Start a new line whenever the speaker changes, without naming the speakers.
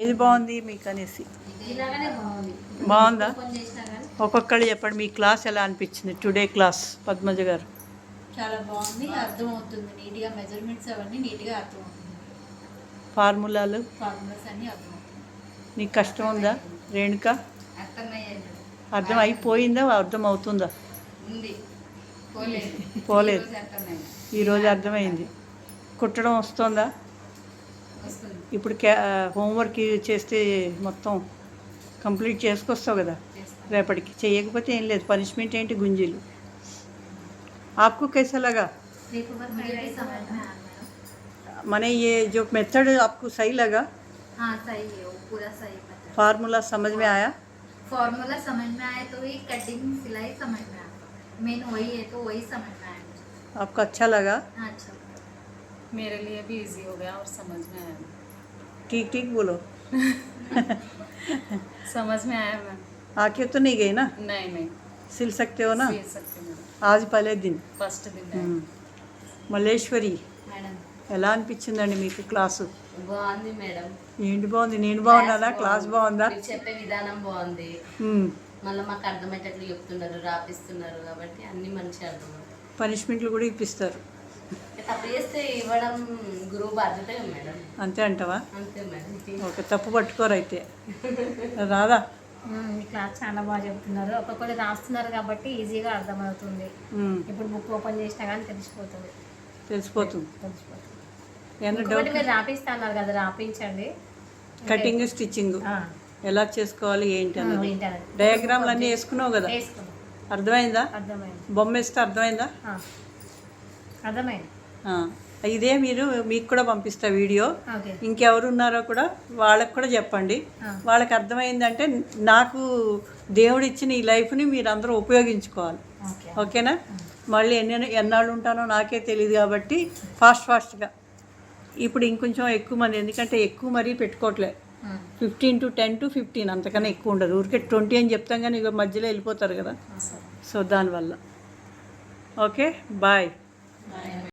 ఏది బాగుంది మీకు అనేసి బాగుందా? ఒక్కొక్కళ్ళు చెప్పండి, మీ క్లాస్ ఎలా అనిపించింది? టుడే క్లాస్ పద్మజ గారు
చాలా బాగుంది, అర్థమవుతుంది నీట్గా, మెజర్మెంట్స్ అవన్నీ నీట్గా అర్థమవుతుంది,
ఫార్ములాస్
అన్నీ అర్థమవుతుంది.
నీకు కష్టం ఉందా రేణుక? అర్థం అయిపోయిందా? అర్థం అవుతుందా? పోలేదు, ఈరోజు అర్థమైంది. కుట్టడం వస్తుందా? ఇప్పుడు హోంవర్క్ చేస్తే మొత్తం కంప్లీట్ చేసుకొస్తావు కదా రేపటికి. చేయకపోతే ఏం లేదు, పనిష్మెంట్ ఏంటి? గుంజీలు. आपको कैसा लगा? मैंने ये जो मेथड आपको सही लगा?
हाँ सही है, वो पूरा सही पता है।
फार्मूला समझ में आया?
फार्मूला समझ में आया तो ये कटिंग सिलाई समझ में आया, मेन वही है तो वही समझ में आया मुझे।
आपको अच्छा लगा?
हाँ अच्छा,
मेरे लिए भी इजी हो गया और समझ में आया।
ठीक ठीक बोलो।
समझ में आया मैम।
आके तो नहीं गए ना?
नहीं
सिल सकते हो ना?
सीख सकते मैडम,
आज पहले दिन.
ఫస్ట్ दिन
మల్లేశ్వరి
మేడం
ఎలా అనిపించిందండి మీకు క్లాసు?
బాగుంది మేడం.
ఏంటి బాగుంది? నేను బాగున్నానా? క్లాస్ బాగుందా?
మీరు చెప్పే విధానం బాగుంది, మళ్ళీ మాకు అర్థమయ్యేటట్లు చెప్తున్నారు, రాపిస్తున్నారు కాబట్టి అన్ని మంచిగా అర్థమవుతాయి.
పనిష్మెంట్లు కూడా ఇప్పిస్తారు.
తప్పు చేస్తే ఇవ్వడం గురువు బాధ్యత మేడం.
అంతే అంటావా?
అంతే మేడం.
ఓకే, తప్పు పట్టుకోరు అయితే. రాదా?
ఈ క్లాస్ చాలా బాగా చెప్తున్నారు, ఒక్కొక్కటి రాస్తున్నారు కాబట్టి ఈజీగా అర్థమవుతుంది. ఇప్పుడు బుక్ ఓపెన్ చేసినా కానీ తెలిసిపోతుంది. ఇంకొకటి మీరు రాపిస్తున్నారు కదా, రాపించండి.
కటింగ్ స్టిచ్చింగ్ ఎలా చేసుకోవాలి ఏంటి అన్నది డయాగ్రామ్లు అన్నీ వేసుకున్నావు కదా, అర్థమైందా?
అర్థమైంది.
బొమ్మ వేస్తే అర్థమైందా?
అర్థమైంది.
ఇదే మీకు కూడా పంపిస్తా వీడియో.
ఓకే,
ఇంకెవరు ఉన్నారో కూడా వాళ్ళకి కూడా చెప్పండి. వాళ్ళకి అర్థమైందంటే నాకు దేవుడు ఇచ్చిన ఈ లైఫ్ని మీరు అందరూ ఉపయోగించుకోవాలి. ఓకేనా? మళ్ళీ ఎన్నాళ్ళు ఉంటానో నాకే తెలియదు కాబట్టి ఫాస్ట్గా ఇప్పుడు ఇంకొంచెం ఎక్కువ మంది, ఎందుకంటే ఎక్కువ మరీ పెట్టుకోవట్లే. 15 to 10 to 15 అంతకన్నా ఎక్కువ ఉండదు. ఊరికే 20 అని చెప్తాం కానీ ఇక మధ్యలో వెళ్ళిపోతారు కదా. సో దానివల్ల ఓకే, బాయ్.